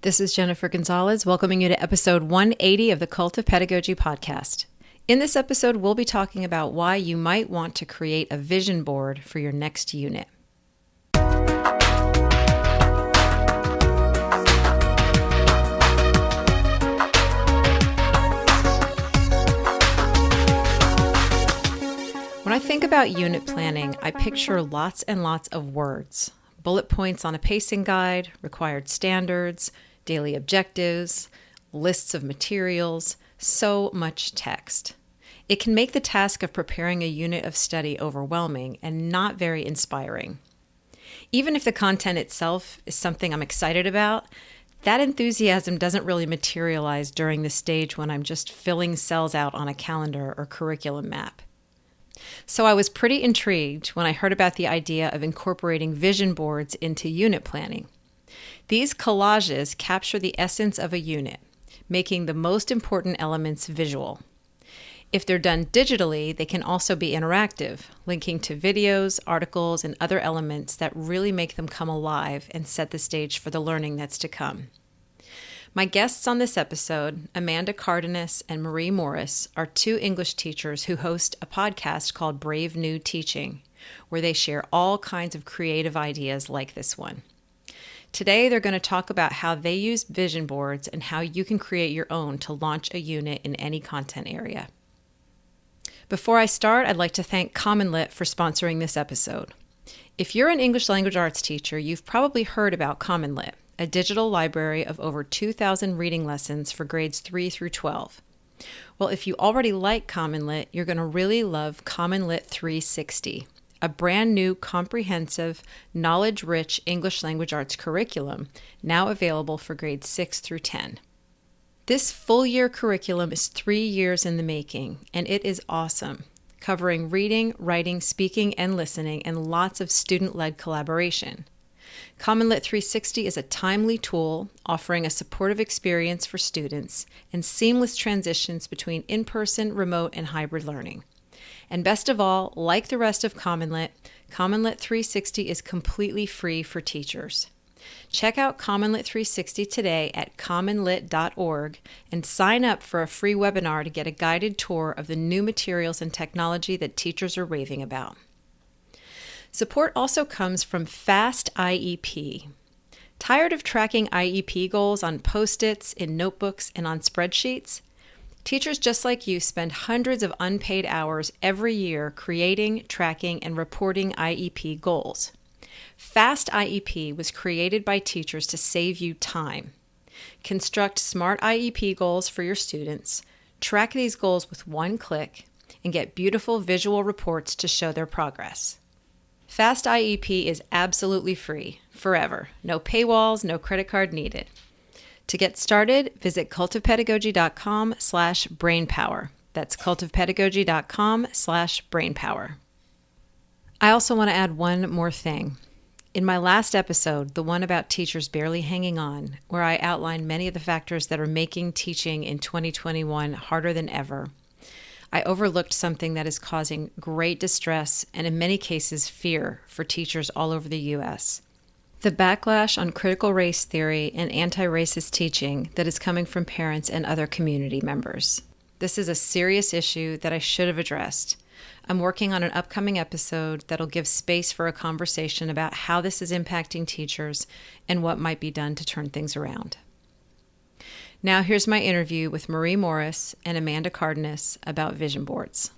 This is Jennifer Gonzalez, welcoming you to episode 180 of the Cult of Pedagogy podcast. In this episode, we'll be talking about why you might want to create a vision board for your next unit. When I think about unit planning, I picture lots and lots of words. Bullet points on a pacing guide, required standards, daily objectives, lists of materials, so much text. It can make the task of preparing a unit of study overwhelming and not very inspiring. Even if the content itself is something I'm excited about, that enthusiasm doesn't really materialize during the stage when I'm just filling cells out on a calendar or curriculum map. So I was pretty intrigued when I heard about the idea of incorporating vision boards into unit planning. These collages capture the essence of a unit, making the most important elements visual. If they're done digitally, they can also be interactive, linking to videos, articles, and other elements that really make them come alive and set the stage for the learning that's to come. My guests on this episode, Amanda Cardenas and Marie Morris, are two English teachers who host a podcast called Brave New Teaching, where they share all kinds of creative ideas like this one. Today, they're going to talk about how they use vision boards and how you can create your own to launch a unit in any content area. Before I start, I'd like to thank CommonLit for sponsoring this episode. If you're an English language arts teacher, you've probably heard about CommonLit, a digital library of over 2,000 reading lessons for grades 3 through 12. Well, if you already like CommonLit, you're going to really love CommonLit 360, a brand new, comprehensive, knowledge-rich English language arts curriculum now available for grades 6 through 10. This full-year curriculum is 3 years in the making, and it is awesome, covering reading, writing, speaking, and listening, and lots of student-led collaboration. CommonLit 360 is a timely tool offering a supportive experience for students and seamless transitions between in-person, remote, and hybrid learning. And best of all, like the rest of CommonLit, CommonLit 360 is completely free for teachers. Check out CommonLit 360 today at commonlit.org and sign up for a free webinar to get a guided tour of the new materials and technology that teachers are raving about. Support also comes from Fast IEP. Tired of tracking IEP goals on Post-its, in notebooks, and on spreadsheets? Teachers just like you spend hundreds of unpaid hours every year creating, tracking, and reporting IEP goals. Fast IEP was created by teachers to save you time. Construct smart IEP goals for your students, track these goals with one click, and get beautiful visual reports to show their progress. Fast IEP is absolutely free, forever. No paywalls, no credit card needed. To get started, visit cultofpedagogy.com/brainpower. That's cultofpedagogy.com/brainpower. I also want to add one more thing. In my last episode, the one about teachers barely hanging on, where I outlined many of the factors that are making teaching in 2021 harder than ever, I overlooked something that is causing great distress and in many cases fear for teachers all over the U.S. The backlash on critical race theory and anti-racist teaching that is coming from parents and other community members. This is a serious issue that I should have addressed. I'm working on an upcoming episode that'll give space for a conversation about how this is impacting teachers and what might be done to turn things around. Now here's my interview with Marie Morris and Amanda Cardenas about vision boards.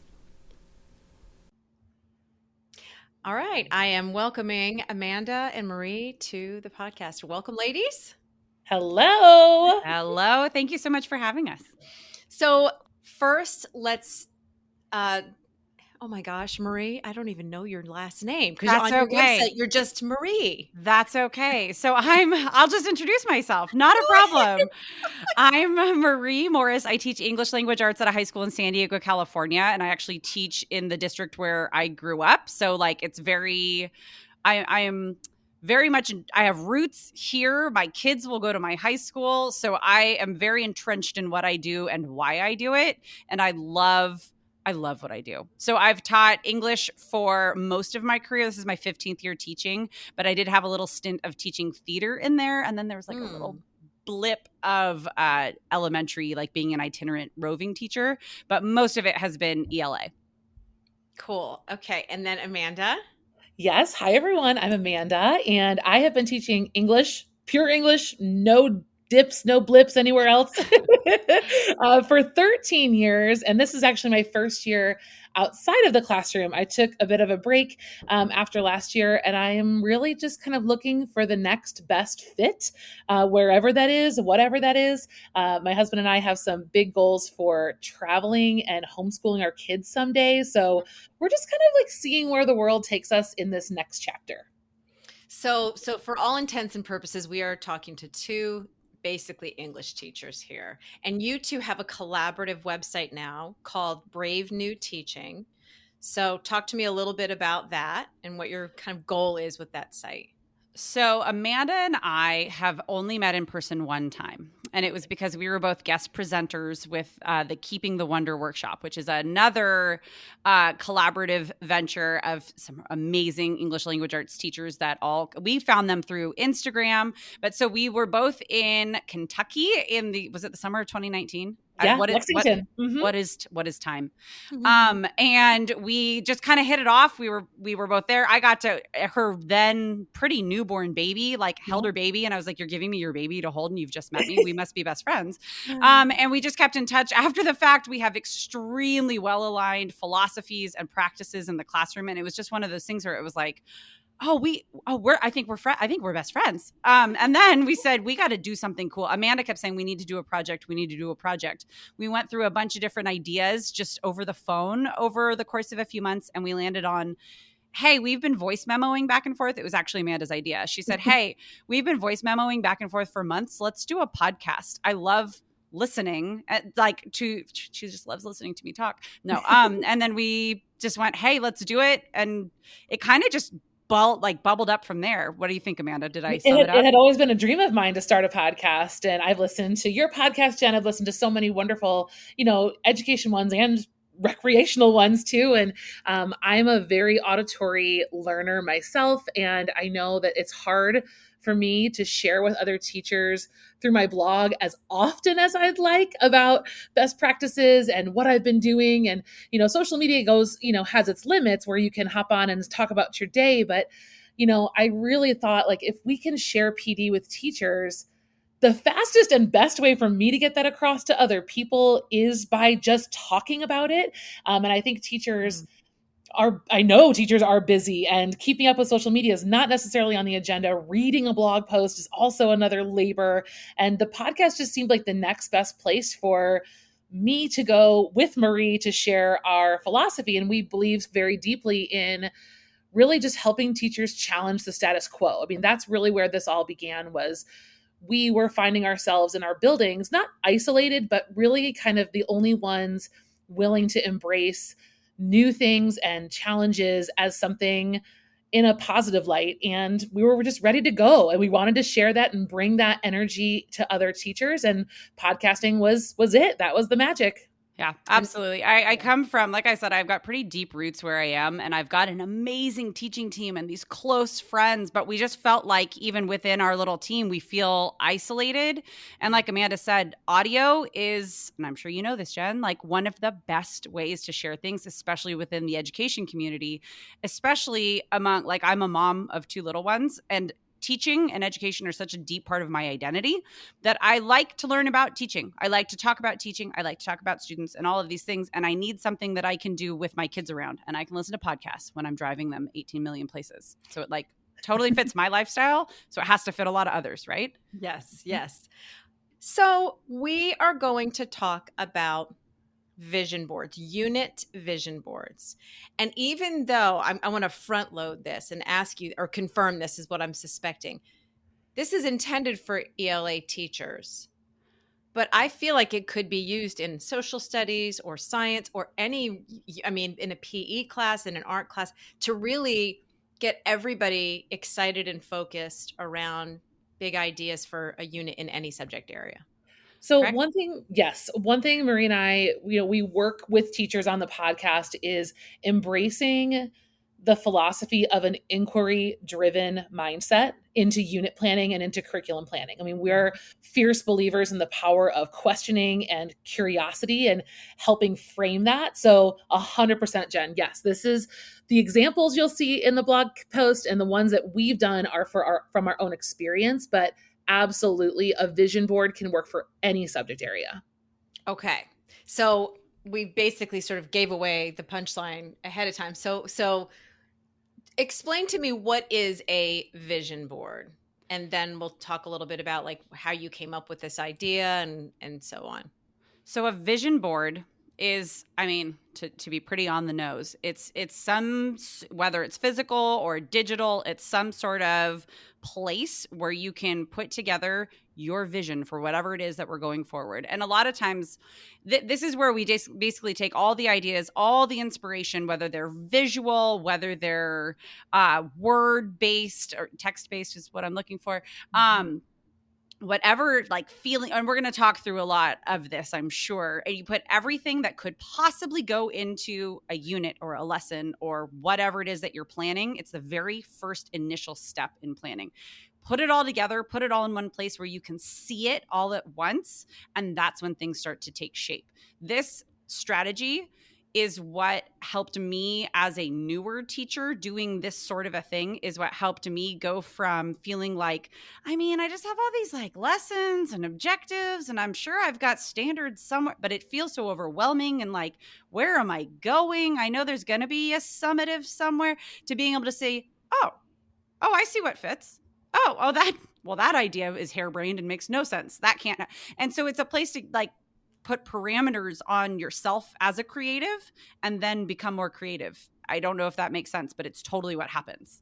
All right, I am welcoming Amanda and Marie to the podcast. Welcome, ladies. Hello. Hello. Thank you so much for having us. So first, let's oh my gosh, Marie, I don't even know your last name because on your website you're just Marie. That's okay. So I'll just introduce myself. Not a problem. I'm Marie Morris. I teach English language arts at a high school in San Diego, California, and I actually teach in the district where I grew up. So like it's very I am very much I have roots here. My kids will go to my high school, so I am very entrenched in what I do and why I do it, and I love what I do. So I've taught English for most of my career. This is my 15th year teaching, but I did have a little stint of teaching theater in there. And then there was like a little blip of elementary, like being an itinerant roving teacher, but most of it has been ELA. Cool. Okay. And then Amanda? Yes. Hi, everyone. I'm Amanda, and I have been teaching English, pure English, no dips, no blips anywhere else, for 13 years. And this is actually my first year outside of the classroom. I took a bit of a break after last year, and I am really just kind of looking for the next best fit, wherever that is, whatever that is. My husband and I have some big goals for traveling and homeschooling our kids someday. So we're just kind of like seeing where the world takes us in this next chapter. So for all intents and purposes, we are talking to two basically English teachers here. And you two have a collaborative website now called Brave New Teaching. So talk to me a little bit about that and what your kind of goal is with that site. So Amanda and I have only met in person one time. And it was because we were both guest presenters with the Keeping the Wonder workshop, which is another collaborative venture of some amazing English language arts teachers that we found them through Instagram. But so we were both in Kentucky was it the summer of 2019? Yeah, Lexington. What is time? And we just kind of hit it off. We were both there. I got to her then pretty newborn baby, like held her baby, and I was like, "You're giving me your baby to hold, and you've just met me. We must be best friends." And we just kept in touch. After the fact, we have extremely well aligned philosophies and practices in the classroom, and it was just one of those things where it was like, I think we're best friends. And then we said, we got to do something cool. Amanda kept saying, we need to do a project. We went through a bunch of different ideas just over the phone over the course of a few months. And we landed on, hey, we've been voice memoing back and forth. It was actually Amanda's idea. She said, hey, we've been voice memoing back and forth for months. Let's do a podcast. I love listening she just loves listening to me talk. No. And then we just went, hey, let's do it. And it kind of just bubbled up from there. What do you think, Amanda? Did I sum it up? It had always been a dream of mine to start a podcast. And I've listened to your podcast, Jen. I've listened to so many wonderful, education ones and recreational ones too. And I'm a very auditory learner myself. And I know that it's hard for me to share with other teachers through my blog as often as I'd like about best practices and what I've been doing. And, social media has its limits where you can hop on and talk about your day. But, I really thought if we can share PD with teachers, the fastest and best way for me to get that across to other people is by just talking about it. And I think I know teachers are busy, and keeping up with social media is not necessarily on the agenda. Reading a blog post is also another labor. And the podcast just seemed like the next best place for me to go with Marie to share our philosophy. And we believe very deeply in really just helping teachers challenge the status quo. I mean, that's really where this all began. Was we were finding ourselves in our buildings, not isolated, but really kind of the only ones willing to embrace new things and challenges as something in a positive light. And we were just ready to go. And we wanted to share that and bring that energy to other teachers. And podcasting was it. That was the magic. Yeah, absolutely. I come from, like I said, I've got pretty deep roots where I am, and I've got an amazing teaching team and these close friends, but we just felt like even within our little team, we feel isolated. And like Amanda said, audio is, and I'm sure you know this, Jen, one of the best ways to share things, especially within the education community, especially among, I'm a mom of two little ones, and teaching and education are such a deep part of my identity that I like to learn about teaching. I like to talk about teaching. I like to talk about students and all of these things. And I need something that I can do with my kids around. And I can listen to podcasts when I'm driving them 18 million places. So it totally fits my lifestyle. So it has to fit a lot of others, right? Yes, yes. So we are going to talk about vision boards, unit vision boards. And even though I want to front load this and ask you or confirm this is what I'm suspecting, this is intended for ELA teachers, but I feel like it could be used in social studies or science or in a PE class, in an art class, to really get everybody excited and focused around big ideas for a unit in any subject area. So Correct? one thing Marie and I, we work with teachers on the podcast is embracing the philosophy of an inquiry-driven mindset into unit planning and into curriculum planning. I mean, we're fierce believers in the power of questioning and curiosity and helping frame that. So 100%, Jen, yes, this is the examples you'll see in the blog post, and the ones that we've done are from our own experience, but absolutely a vision board can work for any subject area. Okay. So we basically sort of gave away the punchline ahead of time. So explain to me, what is a vision board? And then we'll talk a little bit about like how you came up with this idea and so on. So a vision board is, I mean, to be pretty on the nose, it's some, whether it's physical or digital, it's some sort of place where you can put together your vision for whatever it is that we're going forward. And a lot of times this is where we just basically take all the ideas, all the inspiration, whether they're visual, whether they're word based or text based is what I'm looking for. Whatever, like feeling, and we're going to talk through a lot of this, I'm sure, and you put everything that could possibly go into a unit or a lesson or whatever it is that you're planning. It's the very first initial step in planning. Put it all together, put it all in one place where you can see it all at once, and that's when things start to take shape. This strategy is what helped me as a newer teacher. Doing this sort of a thing is what helped me go from feeling like, I mean, I just have all these like lessons and objectives, and I'm sure I've got standards somewhere, but it feels so overwhelming and like, where am I going? I know there's going to be a summative somewhere, to being able to say, oh, I see what fits. That idea is harebrained and makes no sense. That can't. And so it's a place to like put parameters on yourself as a creative and then become more creative. I don't know if that makes sense, but it's totally what happens.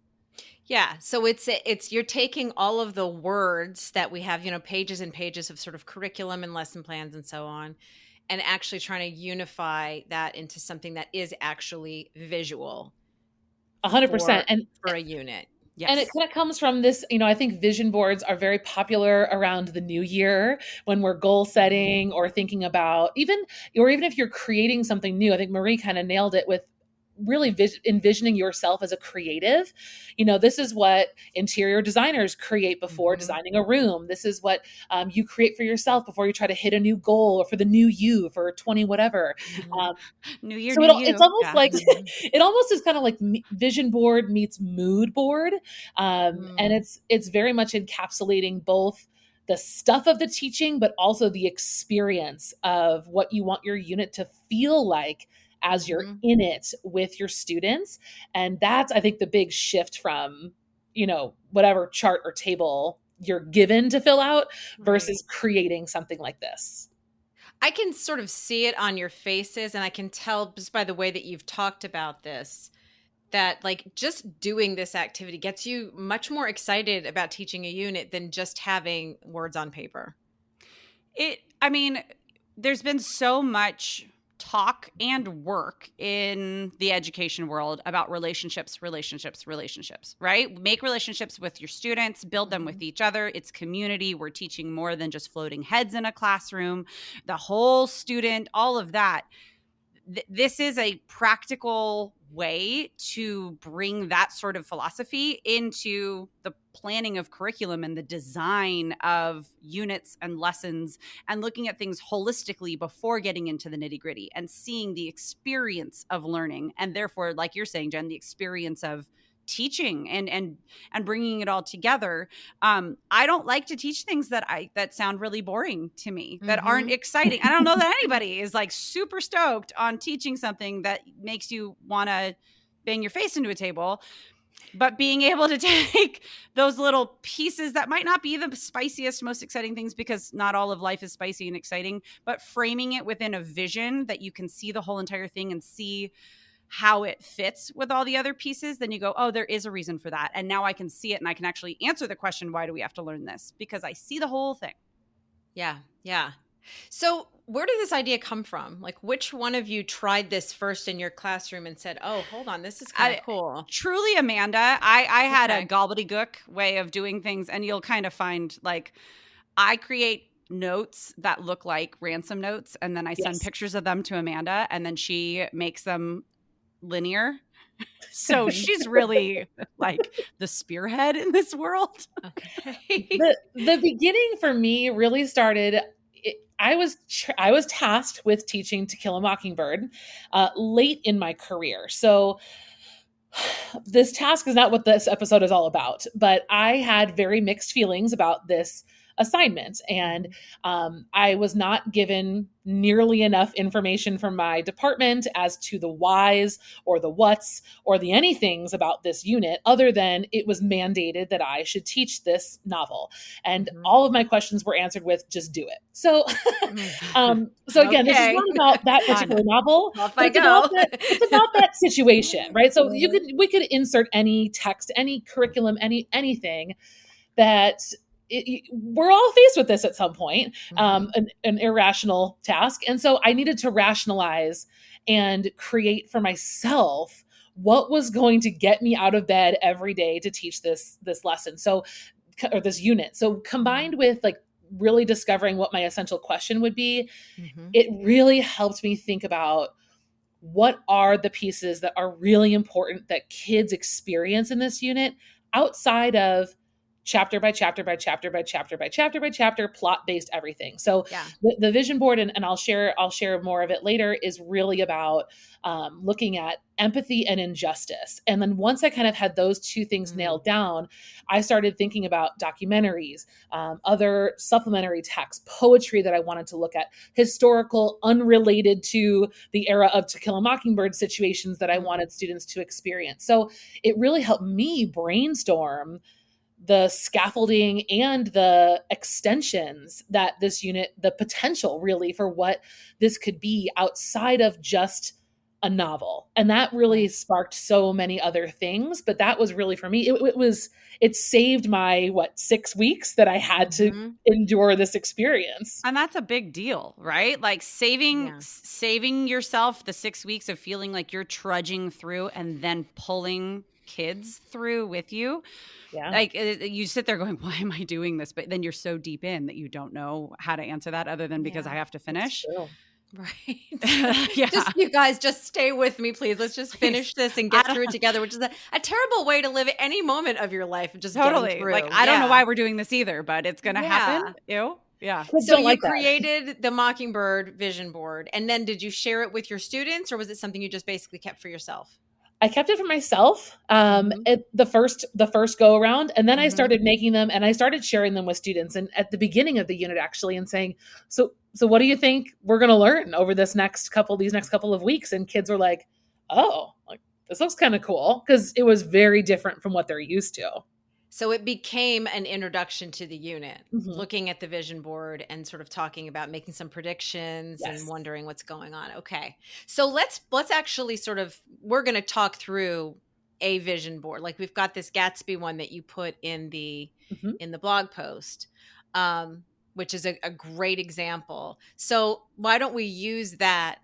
Yeah. So it's you're taking all of the words that we have, pages and pages of sort of curriculum and lesson plans and so on, and actually trying to unify that into something that is actually visual. 100%. And for a unit. Yes. And it kind of comes from this, I think vision boards are very popular around the new year when we're goal setting or thinking about even if you're creating something new. I think Marie kind of nailed it with really envisioning yourself as a creative. This is what interior designers create before designing a room. This is what you create for yourself before you try to hit a new goal or for the new you for 20 whatever. New year, so new you. It's almost like it almost is kind of like vision board meets mood board. And it's very much encapsulating both the stuff of the teaching, but also the experience of what you want your unit to feel like as you're in it with your students. And that's, I think, the big shift from, whatever chart or table you're given to fill out versus creating something like this. I can sort of see it on your faces, and I can tell just by the way that you've talked about this, that like just doing this activity gets you much more excited about teaching a unit than just having words on paper. There's been so much talk and work in the education world about relationships, right? Make relationships with your students, build them with each other. It's community. We're teaching more than just floating heads in a classroom, the whole student, all of that. This is a practical way to bring that sort of philosophy into the planning of curriculum and the design of units and lessons, and looking at things holistically before getting into the nitty gritty and seeing the experience of learning. And therefore, like you're saying, Jen, the experience of teaching and bringing it all together. I don't like to teach things that sound really boring to me, that aren't exciting. I don't know that anybody is like super stoked on teaching something that makes you want to bang your face into a table. But being able to take those little pieces that might not be the spiciest, most exciting things, because not all of life is spicy and exciting, but framing it within a vision that you can see the whole entire thing and see how it fits with all the other pieces, then you go, oh, there is a reason for that. And now I can see it, and I can actually answer the question, why do we have to learn this? Because I see the whole thing. Yeah. Yeah. So where did this idea come from? Like, which one of you tried this first in your classroom and said, oh, hold on, this is kind of cool? Truly, Amanda. I had a gobbledygook way of doing things, and you'll kind of find like I create notes that look like ransom notes, and then I send pictures of them to Amanda, and then she makes them linear. So she's really like the spearhead in this world. Okay. The beginning for me really started. I was tasked with teaching To Kill a Mockingbird late in my career. So this task is not what this episode is all about, but I had very mixed feelings about this assignment. And I was not given nearly enough information from my department as to the whys or the whats or the anythings about this unit, other than it was mandated that I should teach this novel. And all of my questions were answered with, just do it. So, so again, this is not about that particular novel. Off I It's go. it's about that situation, right? So we could insert any text, any curriculum, anything that we're all faced with this at some point, an irrational task. And so I needed to rationalize and create for myself what was going to get me out of bed every day to teach this lesson. So, or this unit. So combined with like really discovering what my essential question would be, it really helped me think about what are the pieces that are really important that kids experience in this unit outside of chapter by chapter by chapter by chapter by chapter by chapter plot based everything. So the vision board, and I'll share more of it later, is really about looking at empathy and injustice. And then once I kind of had those two things nailed down, I started thinking about documentaries, other supplementary texts, poetry that I wanted to look at, historical, unrelated to the era of To Kill a Mockingbird situations that I wanted students to experience. So it really helped me brainstorm the scaffolding and the extensions that this unit, the potential really for what this could be outside of just a novel. And that really sparked so many other things. But that was really, for me, it saved my 6 weeks that I had to endure this experience. And that's a big deal, right? Like saving yourself the 6 weeks of feeling like you're trudging through and then pulling kids through with you. Yeah. Like you sit there going, why am I doing this? But then you're so deep in that you don't know how to answer that other than because I have to finish. Right. You guys just stay with me, please. Let's just finish this and get through it together, which is a terrible way to live any moment of your life. Just getting through. Like, I don't know why we're doing this either, but it's going to happen. Yeah. So you created the Mockingbird vision board, and then did you share it with your students, or was it something you just basically kept for yourself? I kept it for myself at the first go around. And then I started making them and I started sharing them with students, and at the beginning of the unit actually, and saying, so what do you think we're going to learn over these next couple of weeks? And kids were like, oh, like this looks kind of cool. 'Cause it was very different from what they're used to. So it became an introduction to the unit, looking at the vision board and sort of talking about making some predictions and wondering what's going on. Okay. So let's actually we're going to talk through a vision board. Like we've got this Gatsby one that you put in the blog post, which is a great example. So why don't we use that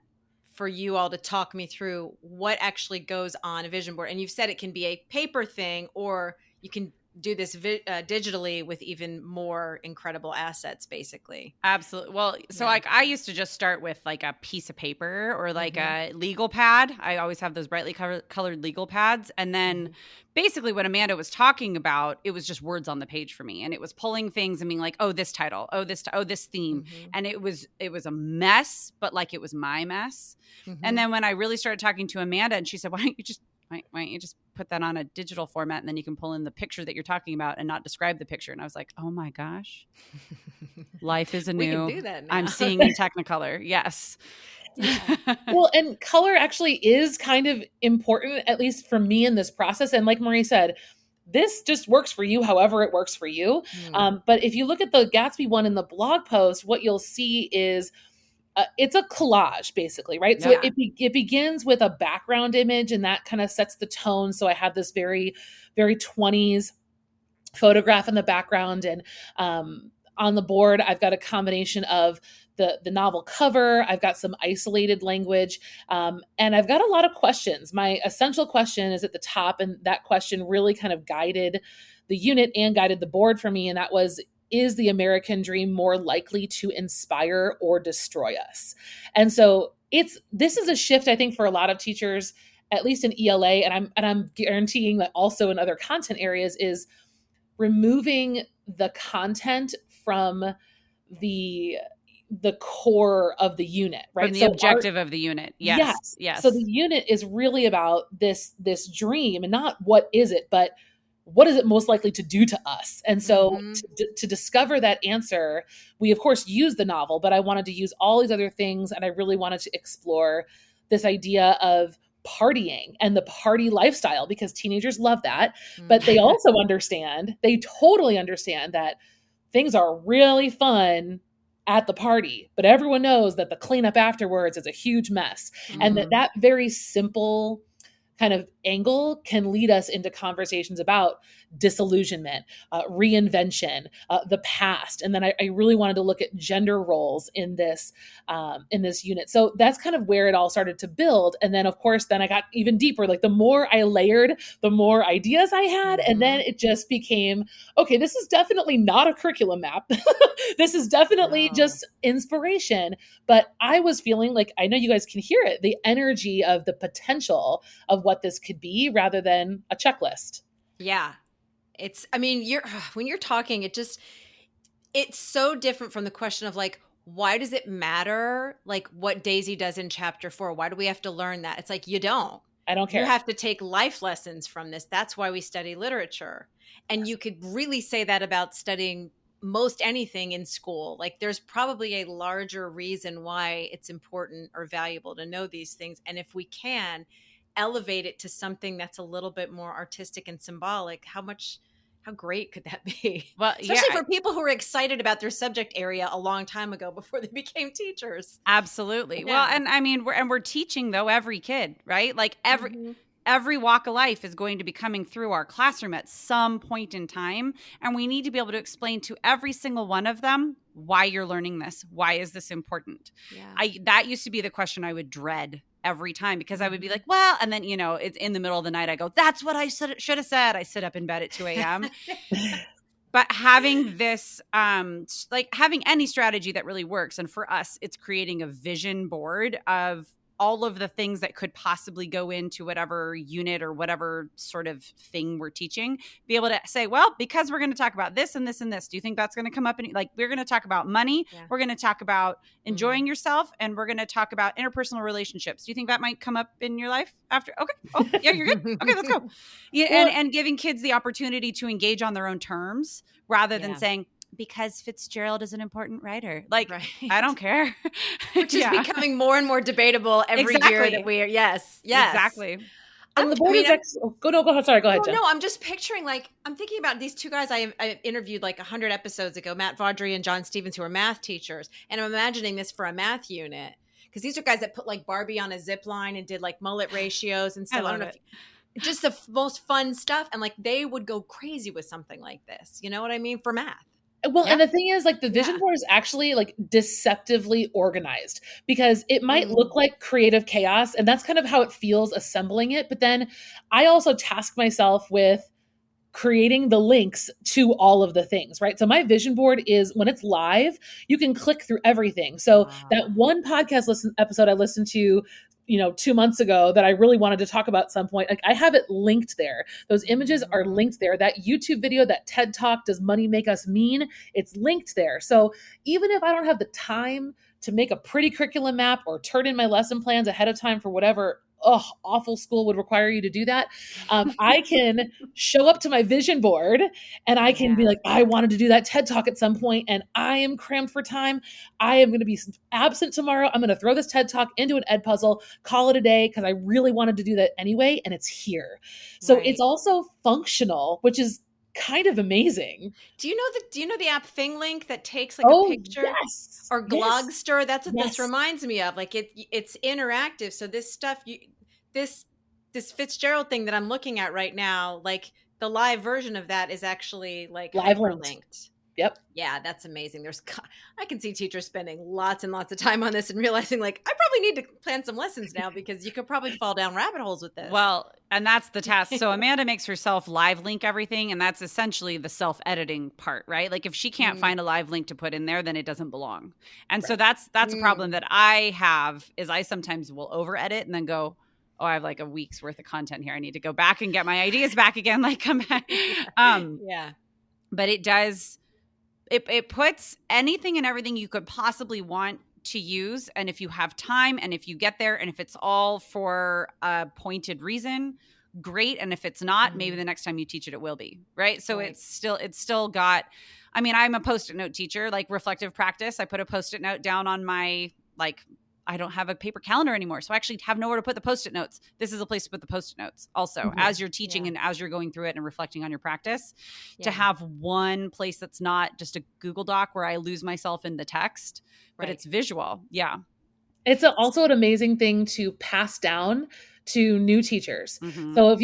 for you all to talk me through what actually goes on a vision board? And you've said it can be a paper thing, or you can do this digitally with even more incredible assets, basically. Absolutely. Well, so like I used to just start with like a piece of paper or like a legal pad. I always have those brightly colored legal pads. And then basically what Amanda was talking about, it was just words on the page for me. And it was pulling things and being like, oh, this title, this theme. And it was a mess, but like it was my mess. And then when I really started talking to Amanda, and she said, why don't you just put that on a digital format, and then you can pull in the picture that you're talking about and not describe the picture. And I was like, oh my gosh, life is we can do that now. I'm seeing in Technicolor. Yes. Well, and color actually is kind of important, at least for me in this process. And like Marie said, this just works for you however it works for you. But if you look at the Gatsby one in the blog post, what you'll see is it's a collage, basically, right? So it begins with a background image, and that kind of sets the tone. So I have this very, very 20s photograph in the background, and on the board, I've got a combination of the novel cover. I've got some isolated language, and I've got a lot of questions. My essential question is at the top, and that question really kind of guided the unit and guided the board for me, and that was, is the American dream more likely to inspire or destroy us? And so this is a shift, I think, for a lot of teachers at least in ELA, and I'm guaranteeing that also in other content areas, is removing the content from the core of the unit, right? From the objective of the unit. Yes. Yes. Yes. So the unit is really about this dream, and not what is it, but what is it most likely to do to us? And so to discover that answer, we of course use the novel, but I wanted to use all these other things, and I really wanted to explore this idea of partying and the party lifestyle, because teenagers love that, but they also they totally understand that things are really fun at the party, but everyone knows that the cleanup afterwards is a huge mess. And that very simple kind of angle can lead us into conversations about disillusionment, reinvention, the past. And then I really wanted to look at gender roles in this unit. So that's kind of where it all started to build. And then of course, then I got even deeper. Like the more I layered, the more ideas I had. And then it just became, okay, this is definitely not a curriculum map. This is definitely just inspiration. But I was feeling like, I know you guys can hear it, the energy of the potential of what this could be rather than a checklist. Yeah. I mean, when you're talking, it's so different from the question of like, why does it matter? Like what Daisy does in chapter 4, why do we have to learn that? It's like, you don't. I don't care. You have to take life lessons from this. That's why we study literature. And you could really say that about studying most anything in school. Like there's probably a larger reason why it's important or valuable to know these things. And if we can elevate it to something that's a little bit more artistic and symbolic, how great could that be? Well, especially for people who are excited about their subject area a long time ago before they became teachers. Absolutely. Yeah. Well, and I mean, we're teaching though every kid, right? Like every walk of life is going to be coming through our classroom at some point in time, and we need to be able to explain to every single one of them why you're learning this. Why is this important? Yeah. That used to be the question I would dread every time, because I would be like, well, and then, it's in the middle of the night, I go, that's what I should have said. I sit up in bed at 2 a.m. But having this, like having any strategy that really works. And for us, it's creating a vision board of all of the things that could possibly go into whatever unit or whatever sort of thing we're teaching, be able to say, well, because we're going to talk about this and this and this, do you think that's going to come up? Like, we're going to talk about money. Yeah. We're going to talk about enjoying yourself, and we're going to talk about interpersonal relationships. Do you think that might come up in your life after? Okay. Oh, yeah, you're good. Okay, let's go. Yeah, well, and giving kids the opportunity to engage on their own terms rather than saying, because Fitzgerald is an important writer. Like, right. I don't care. Which is becoming more and more debatable every year that we are. Yes. Exactly. And the board go ahead. Sorry, go ahead, Jen. No, I'm just picturing, like, I'm thinking about these two guys I interviewed like 100 episodes ago, Matt Vaudry and John Stevens, who are math teachers. And I'm imagining this for a math unit, because these are guys that put like Barbie on a zip line and did like mullet ratios and stuff. I don't know just the most fun stuff. And like, they would go crazy with something like this. You know what I mean? For math. Well, and the thing is, like, the vision board is actually like deceptively organized, because it might look like creative chaos, and that's kind of how it feels assembling it. But then I also task myself with creating the links to all of the things, right? So my vision board is, when it's live, you can click through everything. So that one podcast episode I listened to 2 months ago that I really wanted to talk about at some point, like, I have it linked there. Those images are linked there. That YouTube video, that TED Talk, Does Money Make Us Mean? It's linked there. So even if I don't have the time to make a pretty curriculum map or turn in my lesson plans ahead of time for whatever awful school would require you to do that, I can show up to my vision board and I can be like, I wanted to do that TED Talk at some point, and I am crammed for time. I am going to be absent tomorrow. I'm going to throw this TED Talk into an ed puzzle, call it a day, because I really wanted to do that anyway, and it's here. So it's also functional, which is kind of amazing. Do you know the app ThingLink that takes like a picture? Yes. Or Glogster? That's what this reminds me of. Like, it's interactive. So this stuff, this Fitzgerald thing that I'm looking at right now, like the live version of that is actually like live linked. Yep. Yeah, that's amazing. I can see teachers spending lots and lots of time on this and realizing, like, I probably need to plan some lessons now, because you could probably fall down rabbit holes with this. Well, and that's the task. So Amanda makes herself live link everything, and that's essentially the self-editing part, right? Like, if she can't find a live link to put in there, then it doesn't belong. And so that's a problem that I have, is I sometimes will over edit and then go, oh, I have like a week's worth of content here. I need to go back and get my ideas back again. Like come back. Yeah. But it does, it puts anything and everything you could possibly want to use. And if you have time and if you get there and if it's all for a pointed reason, great. And if it's not, maybe the next time you teach it, it will be. Right. So Right. it's still got, I mean, I'm a Post-it note teacher, like reflective practice. I put a Post-it note down on my, like, I don't have a paper calendar anymore. So I actually have nowhere to put the Post-it notes. This is a place to put the Post-it notes also as you're teaching and as you're going through it and reflecting on your practice, to have one place that's not just a Google Doc where I lose myself in the text, but it's visual. Yeah. It's also an amazing thing to pass down to new teachers. So if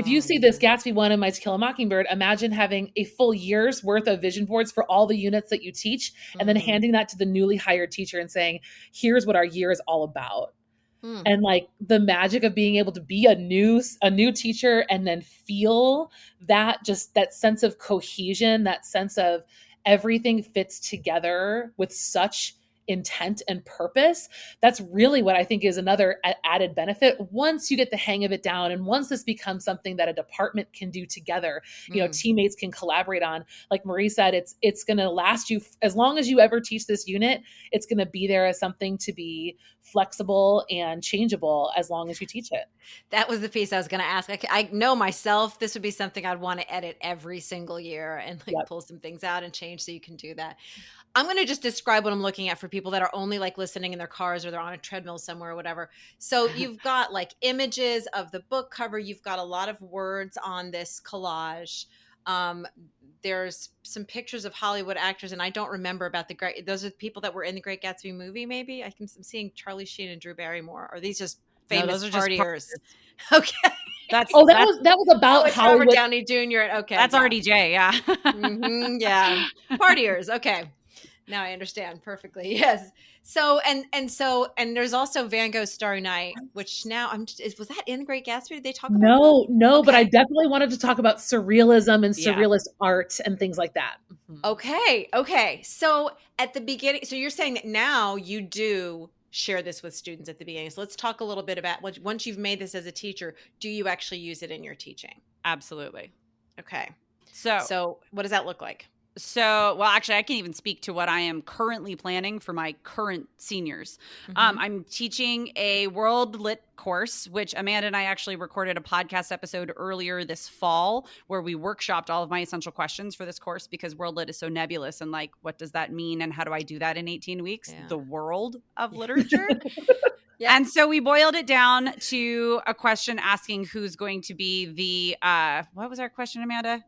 you see this Gatsby one in My To Kill a Mockingbird, imagine having a full year's worth of vision boards for all the units that you teach, and then handing that to the newly hired teacher and saying, here's what our year is all about. And like the magic of being able to be a new teacher and then feel that, just that sense of cohesion, that sense of everything fits together with such intent and purpose. That's really what I think is another added benefit once you get the hang of it down, and once this becomes something that a department can do together, you know, teammates can collaborate on. Like Marie said, it's going to last you as long as you ever teach this unit. It's going to be there as something to be flexible and changeable as long as you teach it. That was the piece I was going to ask. I know myself, this would be something I'd want to edit every single year and like pull some things out and change, so you can do that. I'm going to just describe what I'm looking at for people that are only like listening in their cars or they're on a treadmill somewhere or whatever. So you've got like images of the book cover. You've got a lot of words on this collage. There's some pictures of Hollywood actors, and I don't remember about those are the people that were in the Great Gatsby movie. Maybe I'm seeing Charlie Sheen and Drew Barrymore. Are these just famous partiers? Okay. That was about Hollywood. Robert Downey Jr. Okay. That's RDJ. Yeah. Yeah. Partiers. Okay. Now I understand perfectly. Yes. So and there's also Van Gogh's Starry Night, which now was that in Great Gatsby? Did they talk about that? No, okay. But I definitely wanted to talk about surrealism and surrealist art and things like that. Okay. So at the beginning, so you're saying that now you do share this with students at the beginning. So let's talk a little bit about once you've made this as a teacher, do you actually use it in your teaching? Absolutely. Okay. So what does that look like? So, well, actually, I can even speak to what I am currently planning for my current seniors. I'm teaching a World Lit course, which Amanda and I actually recorded a podcast episode earlier this fall where we workshopped all of my essential questions for this course, because World Lit is so nebulous and like, what does that mean? And how do I do that in 18 weeks? Yeah. The world of literature. Yeah. And so we boiled it down to a question asking who's going to be the, what was our question, Amanda?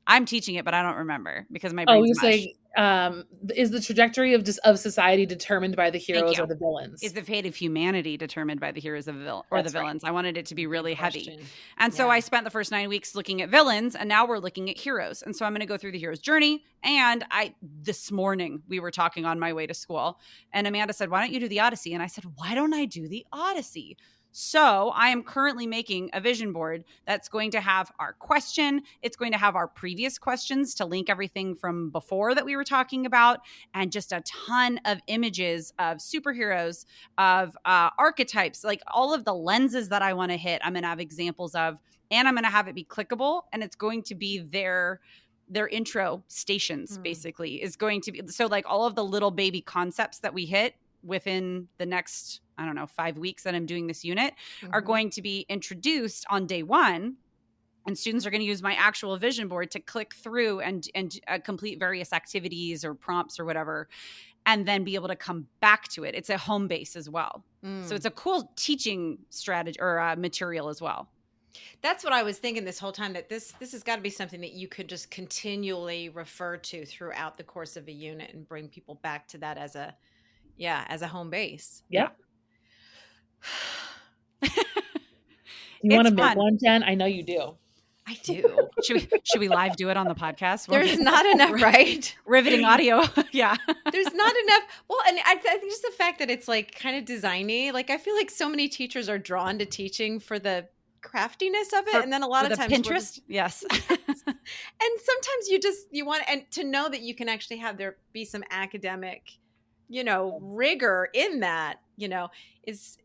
I'm teaching it, but I don't remember because my brain's mush. Saying, is the trajectory of society determined by the heroes or the villains? Is the fate of humanity determined by the heroes or the villains? I wanted it to be really heavy. And so I spent the first 9 weeks looking at villains, and now we're looking at heroes. And so I'm going to go through the hero's journey. And this morning we were talking on my way to school, and Amanda said, why don't you do the Odyssey? And I said, why don't I do the Odyssey? So I am currently making a vision board that's going to have our question. It's going to have our previous questions to link everything from before that we were talking about, and just a ton of images of superheroes, of archetypes, like all of the lenses that I want to hit. I'm going to have examples of, and I'm going to have it be clickable, and it's going to be their intro stations, basically, is going to be. So like all of the little baby concepts that we hit within the next, 5 weeks that I'm doing this unit are going to be introduced on day one. And students are going to use my actual vision board to click through and complete various activities or prompts or whatever, and then be able to come back to it. It's a home base as well. So it's a cool teaching strategy or material as well. That's what I was thinking this whole time, that this has got to be something that you could just continually refer to throughout the course of a unit and bring people back to that as a home base. Yeah. You want to make one, Jen? I know you do. I do. Should we live do it on the podcast? There's not enough, right? Riveting audio. Yeah. There's not enough. Well, and I think just the fact that it's like kind of designy. Like I feel like so many teachers are drawn to teaching for the craftiness of it, and then a lot of times Pinterest. Yes. And sometimes you want and to know that you can actually have there be some academic rigor in that, it's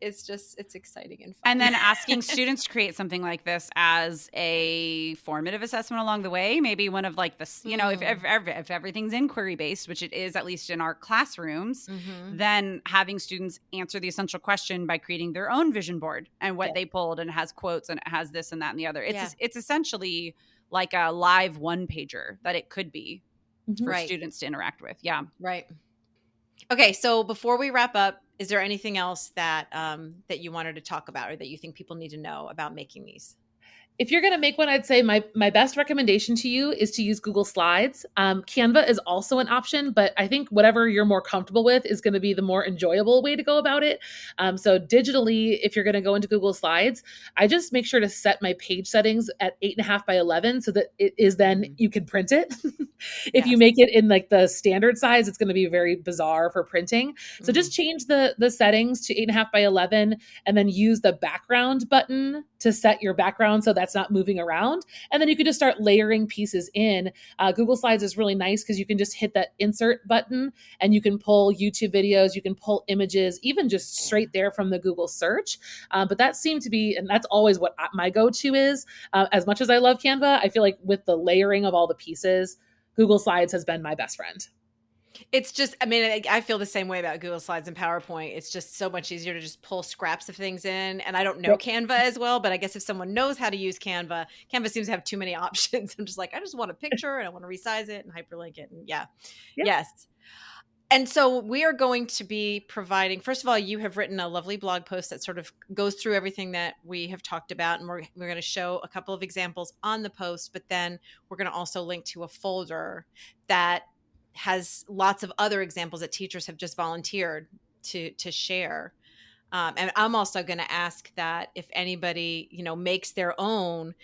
exciting and fun. And then asking students to create something like this as a formative assessment along the way, maybe one of like this, if everything's inquiry based, which it is at least in our classrooms, then having students answer the essential question by creating their own vision board and what they pulled, and it has quotes and it has this and that and the other. It's essentially like a live one pager that it could be for students to interact with. Yeah. Right. Okay. So before we wrap up, is there anything else that you wanted to talk about, or that you think people need to know about making these? If you're going to make one, I'd say my best recommendation to you is to use Google Slides. Canva is also an option, but I think whatever you're more comfortable with is going to be the more enjoyable way to go about it. So digitally, if you're going to go into Google Slides, I just make sure to set my page settings at 8.5 by 11 so that it is then you can print it. If you make it in like the standard size, it's going to be very bizarre for printing. So just change the settings to 8.5 by 11 and then use the background button to set your background so that's not moving around. And then you can just start layering pieces in. Google Slides is really nice because you can just hit that insert button and you can pull YouTube videos, you can pull images, even just straight there from the Google search. But that seemed to be, and that's always what my go-to is. As much as I love Canva, I feel like with the layering of all the pieces, Google Slides has been my best friend. It's just, I feel the same way about Google Slides and PowerPoint. It's just so much easier to just pull scraps of things in. And I don't know Canva as well, but I guess if someone knows how to use Canva seems to have too many options. I'm just like, I just want a picture and I want to resize it and hyperlink it. And yes. And so we are going to be providing, first of all, you have written a lovely blog post that sort of goes through everything that we have talked about. And we're going to show a couple of examples on the post, but then we're going to also link to a folder that has lots of other examples that teachers have just volunteered to share. And I'm also going to ask that if anybody, makes their own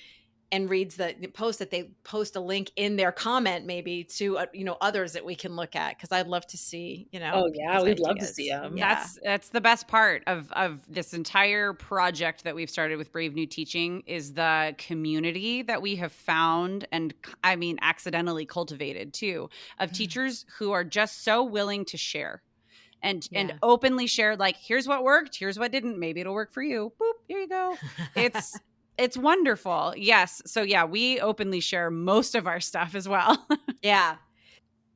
and reads the post, that they post a link in their comment maybe to, others that we can look at. Cause I'd love to see, Oh yeah, we'd love to see them. Yeah. That's the best part of this entire project that we've started with Brave New Teaching is the community that we have found and accidentally cultivated too, of teachers who are just so willing to share. And openly share, like, here's what worked, here's what didn't. Maybe it'll work for you. Boop, here you go. It's wonderful. Yes. So yeah, we openly share most of our stuff as well. Yeah.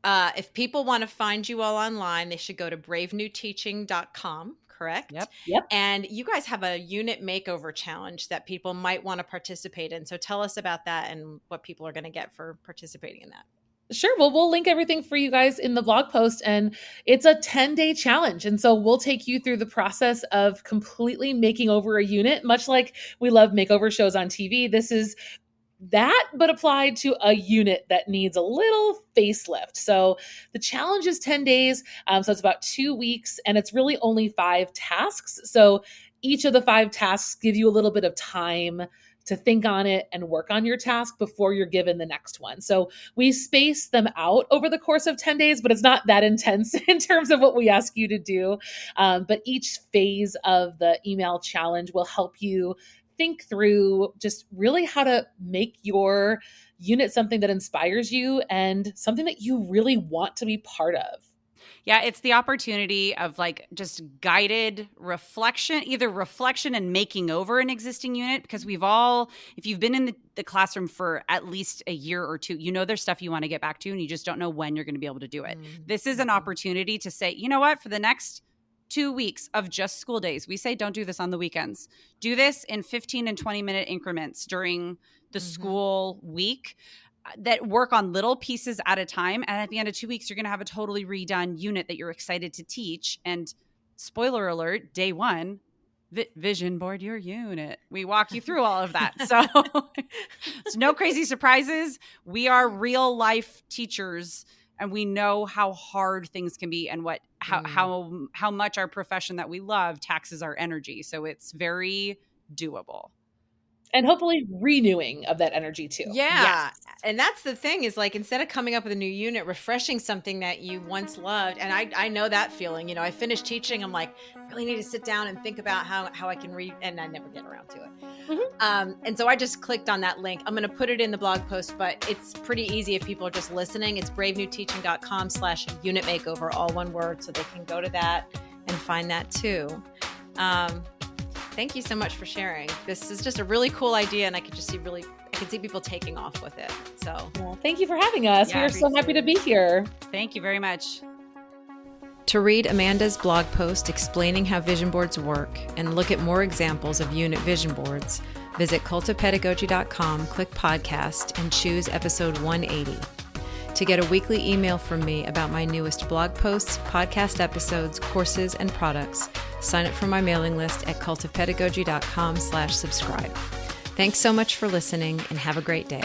If people want to find you all online, they should go to bravenewteaching.com, correct? Yep. And you guys have a unit makeover challenge that people might want to participate in. So tell us about that and what people are going to get for participating in that. Sure. Well, we'll link everything for you guys in the blog post, and it's a 10-day challenge. And so we'll take you through the process of completely making over a unit, much like we love makeover shows on TV. This is that, but applied to a unit that needs a little facelift. So the challenge is 10 days. So it's about 2 weeks, and it's really only 5 tasks. So each of the 5 tasks give you a little bit of time to think on it and work on your task before you're given the next one. So we space them out over the course of 10 days, but it's not that intense in terms of what we ask you to do. But each phase of the email challenge will help you think through just really how to make your unit something that inspires you and something that you really want to be part of. Yeah, it's the opportunity of like just guided reflection, either reflection and making over an existing unit, because we've all, if you've been in the classroom for at least a year or two, there's stuff you want to get back to and you just don't know when you're going to be able to do it. This is an opportunity to say, you know what, for the next 2 weeks of just school days, we say don't do this on the weekends. Do this in 15 and 20-minute increments during the school week. That work on little pieces at a time. And at the end of 2 weeks, you're going to have a totally redone unit that you're excited to teach. And spoiler alert, day 1, vision board your unit. We walk you through all of that. So it's no crazy surprises. We are real life teachers and we know how hard things can be and how much our profession that we love taxes our energy. So it's very doable. And hopefully renewing of that energy too. Yeah. Yes. And that's the thing is like, instead of coming up with a new unit, refreshing something that you once loved. And I know that feeling, I finished teaching. I'm like, I really need to sit down and think about how I can read. And I never get around to it. And so I just clicked on that link. I'm going to put it in the blog post, but it's pretty easy if people are just listening. It's bravenewteaching.com/unit makeover, all one word. So they can go to that and find that too. Thank you so much for sharing. This is just a really cool idea, and I can see people taking off with it. So, well, thank you for having us. Yeah, we are so happy to be here. Thank you very much. To read Amanda's blog post explaining how vision boards work and look at more examples of unit vision boards, visit cultofpedagogy.com, click podcast, and choose episode 180. To get a weekly email from me about my newest blog posts, podcast episodes, courses, and products, sign up for my mailing list at cultofpedagogy.com/subscribe. Thanks so much for listening, and have a great day.